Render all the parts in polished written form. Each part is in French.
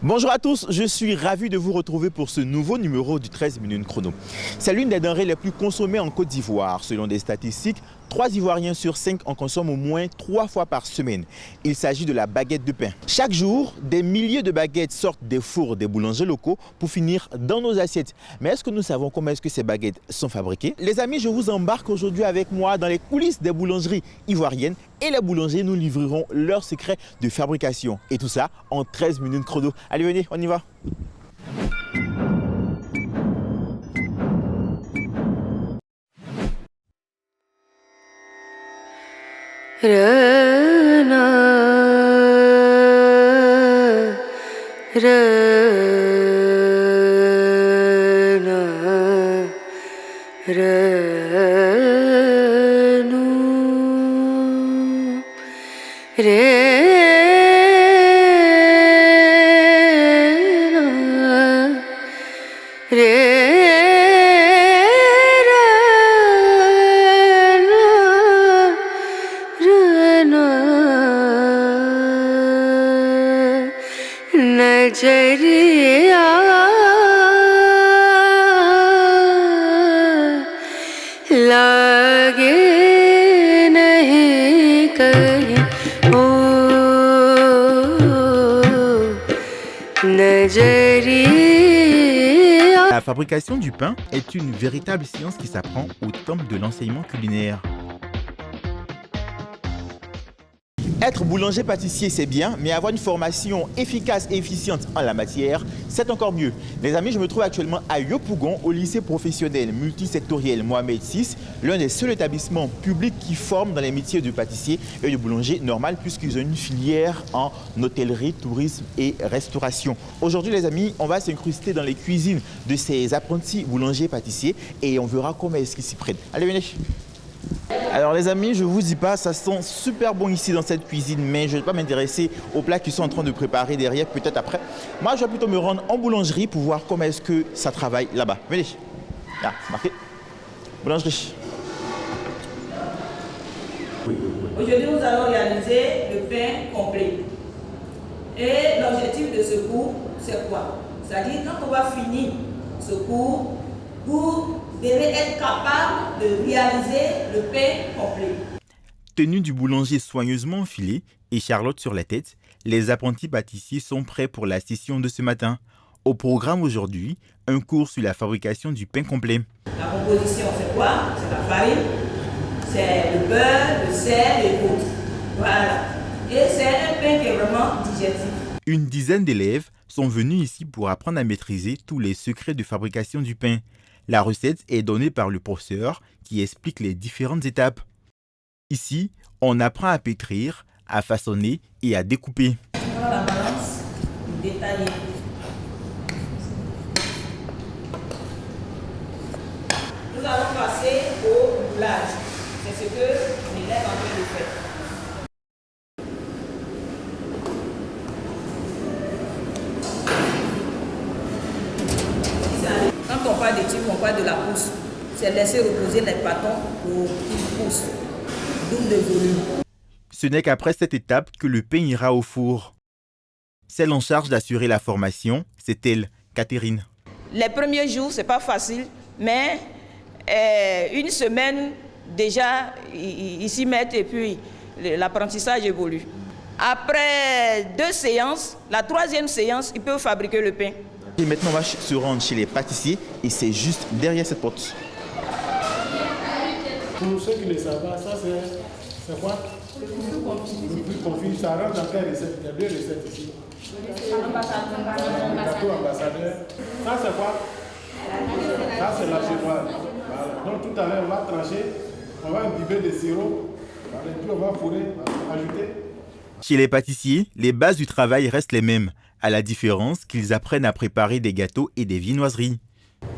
Bonjour à tous, je suis ravi de vous retrouver pour ce nouveau numéro du 13 minutes chrono. C'est l'une des denrées les plus consommées en Côte d'Ivoire. Selon des statistiques, 3 Ivoiriens sur 5 en consomment au moins 3 fois par semaine. Il s'agit de la baguette de pain. Chaque jour, des milliers de baguettes sortent des fours des boulangers locaux pour finir dans nos assiettes. Mais est-ce que nous savons comment est-ce que ces baguettes sont fabriquées? Les amis, je vous embarque aujourd'hui avec moi dans les coulisses des boulangeries ivoiriennes et les boulangers nous livreront leurs secrets de fabrication. Et tout ça en 13 minutes chrono. Allez, venez, on y va. La fabrication du pain est une véritable science qui s'apprend au temple de l'enseignement culinaire. Être boulanger-pâtissier, c'est bien, mais avoir une formation efficace et efficiente en la matière, c'est encore mieux. Les amis, je me trouve actuellement à Yopougon, au lycée professionnel multisectoriel Mohamed VI, l'un des seuls établissements publics qui forment dans les métiers de pâtissier et de boulanger normal, puisqu'ils ont une filière en hôtellerie, tourisme et restauration. Aujourd'hui, les amis, on va s'incruster dans les cuisines de ces apprentis boulangers-pâtissiers et on verra comment est-ce qu'ils s'y prennent. Allez, venez. Alors les amis, je vous dis pas, ça sent super bon ici dans cette cuisine, mais je ne vais pas m'intéresser aux plats qu'ils sont en train de préparer derrière, peut-être après. Moi, je vais plutôt me rendre en boulangerie pour voir comment est-ce que ça travaille là-bas. Venez. Là, marqué. Boulangerie. Aujourd'hui, nous allons réaliser le pain complet. Et l'objectif de ce cours, c'est quoi? C'est-à-dire, quand on va finir ce cours, vous devez être capable de réaliser le pain complet. Tenue du boulanger soigneusement enfilée et Charlotte sur la tête, les apprentis pâtissiers sont prêts pour la session de ce matin. Au programme aujourd'hui, un cours sur la fabrication du pain complet. La composition, c'est quoi? C'est la farine, c'est le beurre, le sel et l'eau. Voilà. Et c'est un pain qui est vraiment digestif. Une dizaine d'élèves sont venus ici pour apprendre à maîtriser tous les secrets de fabrication du pain. La recette est donnée par le professeur qui explique les différentes étapes. Ici, on apprend à pétrir, à façonner et à découper. On a la balance détaillée. Nous allons passer au moulage. C'est ce que l'élève est en train de faire. Quand on parle d'étude, on parle de la pousse. C'est laisser reposer les bâtons pour qu'ils poussent. Double de volume. Ce n'est qu'après cette étape que le pain ira au four. Celle en charge d'assurer la formation, c'est elle, Catherine. Les premiers jours, ce n'est pas facile, mais une semaine, déjà, ils s'y mettent et puis l'apprentissage évolue. Après 2 séances, la 3e séance, ils peuvent fabriquer le pain. Et maintenant, on va se rendre chez les pâtissiers et c'est juste derrière cette porte. Pour ceux qui ne savent pas, ça c'est quoi? Le plus confit. Ça rentre dans quelle recette? Il y a 2 recettes ici. Le gâteau ambassadeur. Ça c'est quoi? Ça c'est la génoise. Voilà. Donc tout à l'heure, on va trancher, on va imbiber de sirop, et puis on va fourrer, ajouter. Chez les pâtissiers, les bases du travail restent les mêmes, à la différence qu'ils apprennent à préparer des gâteaux et des viennoiseries.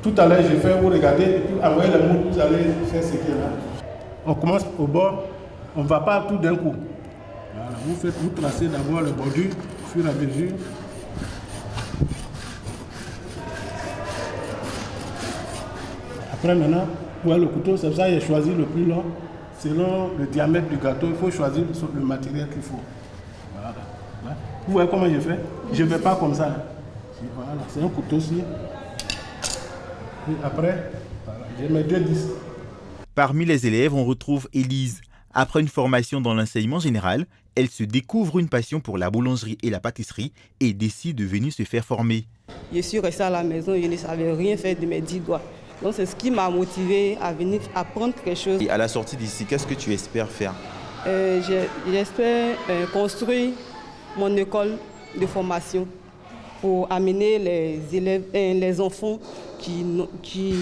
Tout à l'heure, j'ai fait, vous regardez, et puis envoyez le mot, vous allez faire ce qu'il y a là. On commence au bord, on ne va pas tout d'un coup. Voilà, vous tracez d'abord le bordure, au fur et à mesure. Après maintenant, pour le couteau, c'est ça, j'ai choisi le plus long. Selon le diamètre du gâteau, il faut choisir le matériel qu'il faut. Voilà. Vous voyez comment je fais? Je ne vais pas comme ça. Voilà, c'est un couteau-ci. Et après, voilà, j'ai mes 2 disques. Parmi les élèves, on retrouve Élise. Après une formation dans l'enseignement général, elle se découvre une passion pour la boulangerie et la pâtisserie et décide de venir se faire former. Je suis restée à la maison, je ne savais rien faire de mes 10 doigts. Donc c'est ce qui m'a motivée à venir apprendre quelque chose. Et à la sortie d'ici, qu'est-ce que tu espères faire? J'espère construire mon école de formation pour amener les élèves, les enfants qui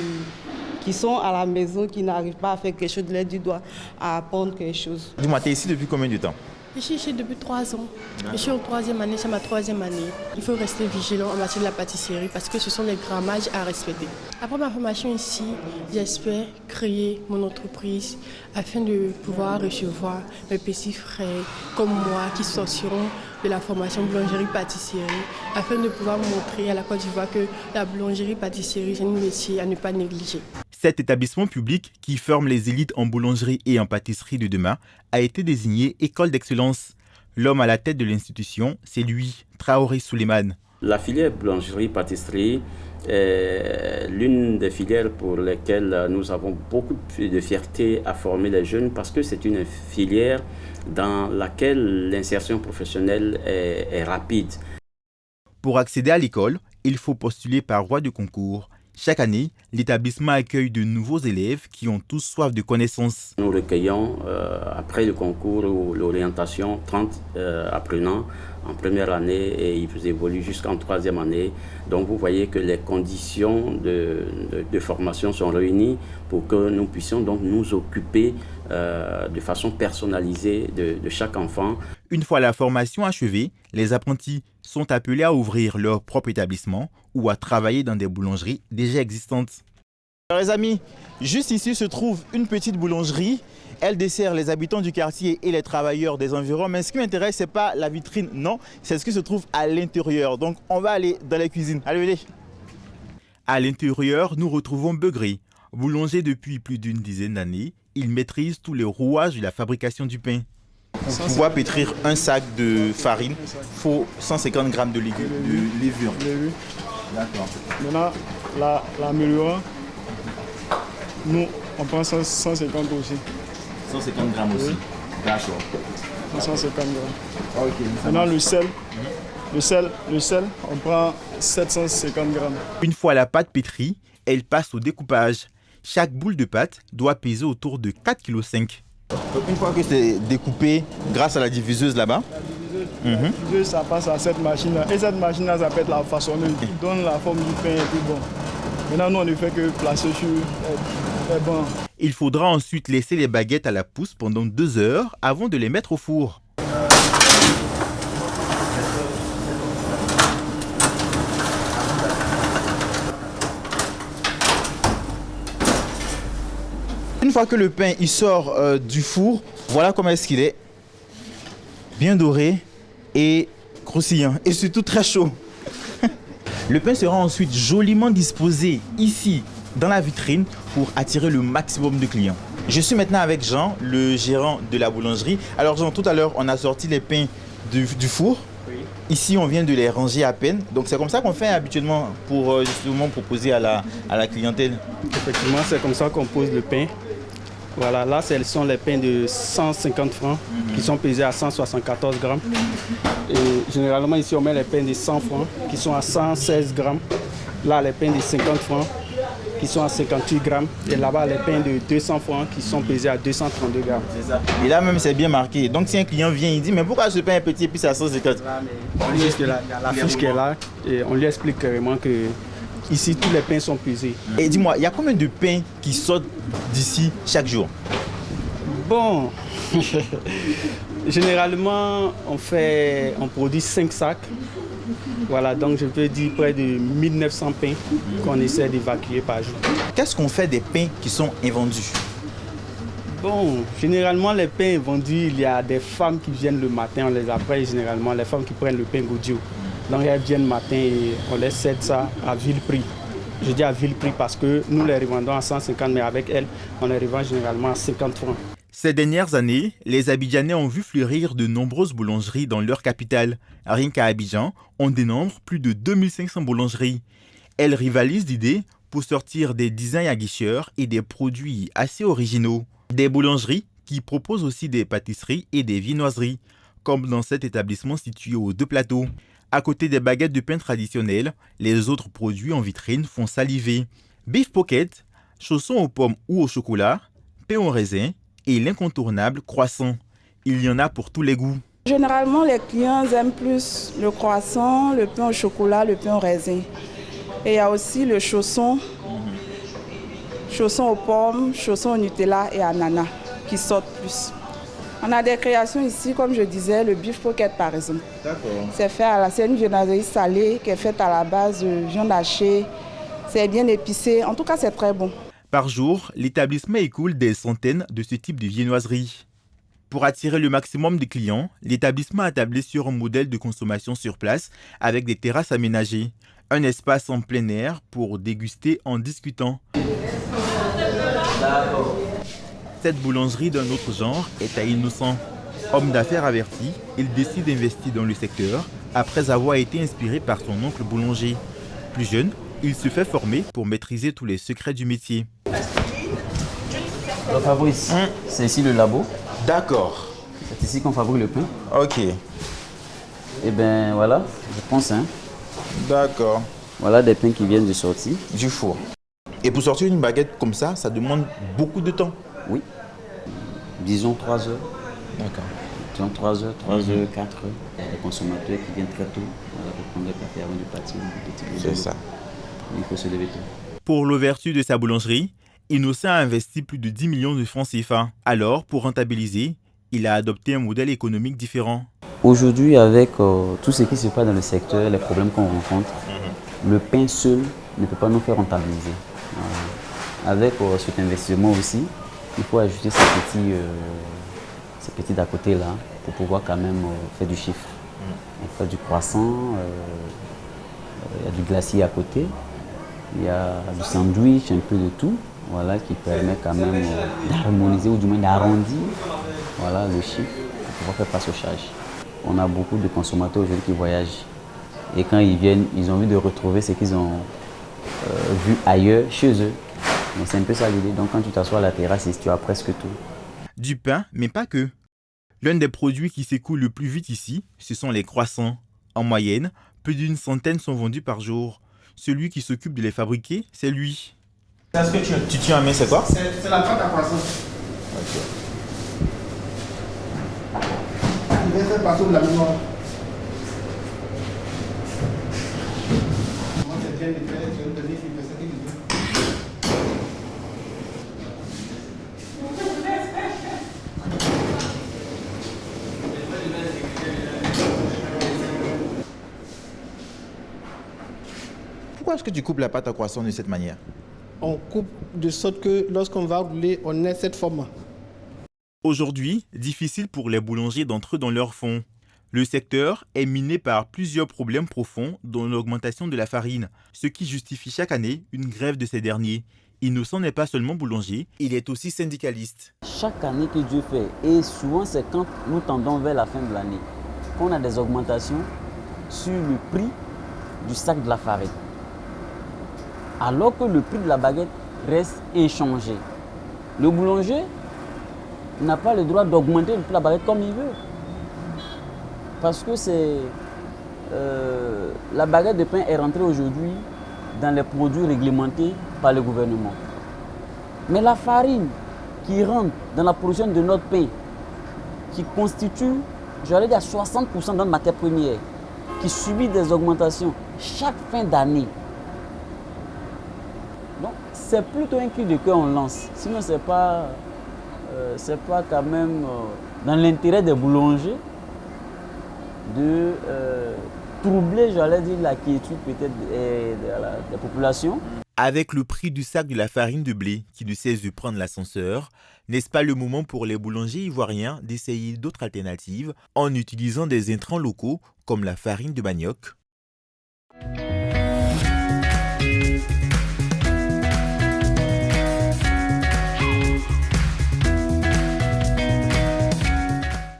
sont à la maison, qui n'arrivent pas à faire quelque chose de l'aide du doigt, à apprendre quelque chose. Dis-moi, tu es ici depuis combien de temps? Je suis ici depuis 3 ans. Je suis en 3e année, c'est ma 3e année. Il faut rester vigilant en matière de la pâtisserie parce que ce sont les grammages à respecter. Après ma formation ici, j'espère créer mon entreprise afin de pouvoir recevoir mes petits frères comme moi qui sortiront de la formation boulangerie-pâtisserie afin de pouvoir montrer à la Côte d'Ivoire que la boulangerie-pâtisserie, c'est un métier à ne pas négliger. Cet établissement public qui forme les élites en boulangerie et en pâtisserie de demain a été désigné école d'excellence. L'homme à la tête de l'institution, c'est lui, Traoré Souleymane. La filière boulangerie-pâtisserie est l'une des filières pour lesquelles nous avons beaucoup de fierté à former les jeunes parce que c'est une filière dans laquelle l'insertion professionnelle est rapide. Pour accéder à l'école, il faut postuler par voie de concours. Chaque année, l'établissement accueille de nouveaux élèves qui ont tous soif de connaissances. Nous recueillons, après le concours ou l'orientation, 30 apprenants en première année et ils évoluent jusqu'en 3e année. Donc vous voyez que les conditions de formation sont réunies pour que nous puissions donc nous occuper de façon personnalisée de chaque enfant. Une fois la formation achevée, les apprentis sont appelés à ouvrir leur propre établissement ou à travailler dans des boulangeries déjà existantes. Alors les amis, juste ici se trouve une petite boulangerie. Elle dessert les habitants du quartier et les travailleurs des environs. Mais ce qui m'intéresse, ce n'est pas la vitrine, non, c'est ce qui se trouve à l'intérieur. Donc on va aller dans la cuisine. Allez. À l'intérieur, nous retrouvons Begré. Boulanger depuis plus d'une dizaine d'années, il maîtrise tous les rouages de la fabrication du pain. Pour pouvoir pétrir un sac de farine, il faut 150 g de levure. D'accord. Maintenant, la meilleure, nous, on prend 150 aussi. 150 grammes aussi. D'accord. 150 grammes. Ok. Maintenant, le sel, on prend 750 grammes. Une fois la pâte pétrie, elle passe au découpage. Chaque boule de pâte doit peser autour de 4,5 kg. Donc une fois que c'est découpé grâce à la diviseuse là-bas, la diviseuse, ça passe à cette machine-là. Et cette machine-là, ça peut être la façonneuse qui donne la forme du pain et puis bon. Maintenant, nous, on ne fait que placer sur les bancs. Il faudra ensuite laisser les baguettes à la pousse pendant 2 heures avant de les mettre au four. Une fois que le pain il sort du four, voilà comment est-ce qu'il est. Bien doré et croustillant et surtout très chaud. Le pain sera ensuite joliment disposé ici dans la vitrine pour attirer le maximum de clients. Je suis maintenant avec Jean, le gérant de la boulangerie. Alors Jean, tout à l'heure on a sorti les pains du four. Oui. Ici on vient de les ranger à peine. Donc c'est comme ça qu'on fait habituellement pour justement proposer à la clientèle. Effectivement, c'est comme ça qu'on pose le pain. Voilà, là, ce sont les pains de 150 francs qui sont pesés à 174 grammes. Et généralement, ici, on met les pains de 100 francs qui sont à 116 grammes. Là, les pains de 50 francs qui sont à 58 grammes. Et là-bas, les pains de 200 francs qui sont pesés à 232 grammes. C'est ça. Et là même, c'est bien marqué. Donc, si un client vient, il dit, mais pourquoi ce pain est petit et puis c'est à 150? Juste là, il y a la fiche qui est là et on lui explique carrément que ici, tous les pains sont pesés. Et dis-moi, il y a combien de pains qui sortent d'ici chaque jour? Bon, généralement, on produit 5 sacs. Voilà, donc je peux dire près de 1900 pains qu'on essaie d'évacuer par jour. Qu'est-ce qu'on fait des pains qui sont invendus? Bon, généralement, les pains vendus, il y a des femmes qui viennent le matin, on les appelle généralement les femmes qui prennent le pain Goudio. Donc elles viennent le matin et on les cède ça à vil prix. Je dis à vil prix parce que nous les revendons à 150, mais avec elles, on les revend généralement à 50 francs. Ces dernières années, les Abidjanais ont vu fleurir de nombreuses boulangeries dans leur capitale. Rien qu'à Abidjan, on dénombre plus de 2500 boulangeries. Elles rivalisent d'idées pour sortir des designs aguicheurs et des produits assez originaux. Des boulangeries qui proposent aussi des pâtisseries et des viennoiseries, comme dans cet établissement situé aux Deux Plateaux. À côté des baguettes de pain traditionnelles, les autres produits en vitrine font saliver. Beef pocket, chaussons aux pommes ou au chocolat, pain au raisin et l'incontournable croissant. Il y en a pour tous les goûts. Généralement, les clients aiment plus le croissant, le pain au chocolat, le pain au raisin. Et il y a aussi le chausson, chausson aux pommes, chausson au Nutella et ananas qui sortent plus. On a des créations ici, comme je disais, le beef pocket par exemple. D'accord. C'est une viennoiserie salée qui est faite à la base de viande hachée. C'est bien épicé. En tout cas, c'est très bon. Par jour, l'établissement écoule des centaines de ce type de viennoiseries. Pour attirer le maximum de clients, l'établissement a tablé sur un modèle de consommation sur place avec des terrasses aménagées, un espace en plein air pour déguster en discutant. Cette boulangerie d'un autre genre est à Innocent. Homme d'affaires averti, il décide d'investir dans le secteur après avoir été inspiré par son oncle boulanger. Plus jeune, il se fait former pour maîtriser tous les secrets du métier. Alors Fabrice, c'est ici le labo. D'accord. C'est ici qu'on fabrique le pain. Ok. Et ben voilà, je pense. D'accord. Voilà des pains qui viennent de sortir. Du four. Et pour sortir une baguette comme ça demande beaucoup de temps. Oui. Disons 3 heures. D'accord. Disons 3 heures, 3 heures, 4 heures. Il y a des consommateurs qui viennent très tôt pour prendre le café avant de partir. C'est ça. Il faut se lever tôt. Pour l'ouverture de sa boulangerie, Innocent a investi plus de 10 millions de francs CFA. Alors, pour rentabiliser, il a adopté un modèle économique différent. Aujourd'hui, avec tout ce qui se passe dans le secteur, les problèmes qu'on rencontre, le pain seul ne peut pas nous faire rentabiliser. Avec cet investissement aussi, il faut ajouter ces petits d'à côté là pour pouvoir quand même faire du chiffre. On fait du croissant, il y a du glacier à côté, il y a du sandwich, un peu de tout, voilà, qui permet quand même d'harmoniser ou du moins d'arrondir, voilà, le chiffre pour pouvoir faire face aux charges. On a beaucoup de consommateurs aujourd'hui qui voyagent et quand ils viennent, ils ont envie de retrouver ce qu'ils ont vu ailleurs, chez eux. Donc c'est un peu ça l'idée. Donc quand tu t'assois à la terrasse, tu as presque tout. Du pain, mais pas que. L'un des produits qui s'écoule le plus vite ici, ce sont les croissants. En moyenne, plus d'une centaine sont vendus par jour. Celui qui s'occupe de les fabriquer, c'est lui. Est-ce que tu tiens en main, c'est quoi? C'est la pâte à croissant. Ok. Il va faire partout de la mémoire. Moi, c'est bien de faire, je vais te donner une personne qui veut. Pourquoi est-ce que tu coupes la pâte à croissant de cette manière? On coupe de sorte que lorsqu'on va rouler, on ait cette forme. Aujourd'hui, difficile pour les boulangers d'entrer dans leur fonds. Le secteur est miné par plusieurs problèmes profonds, dont l'augmentation de la farine, ce qui justifie chaque année une grève de ces derniers. Innocent n'est pas seulement boulanger, il est aussi syndicaliste. Chaque année que Dieu fait, et souvent c'est quand nous tendons vers la fin de l'année, qu'on a des augmentations sur le prix du sac de la farine. Alors que le prix de la baguette reste inchangé. Le boulanger n'a pas le droit d'augmenter le prix de la baguette comme il veut. Parce que la baguette de pain est rentrée aujourd'hui dans les produits réglementés par le gouvernement. Mais la farine qui rentre dans la production de notre pain, qui constitue, j'allais dire 60% de notre matière première, qui subit des augmentations chaque fin d'année. Donc c'est plutôt un cri de cœur qu'on lance. Sinon c'est pas quand même dans l'intérêt des boulangers de troubler, j'allais dire, la quiétude peut-être des populations. Avec le prix du sac de la farine de blé qui ne cesse de prendre l'ascenseur, n'est-ce pas le moment pour les boulangers ivoiriens d'essayer d'autres alternatives en utilisant des intrants locaux comme la farine de manioc?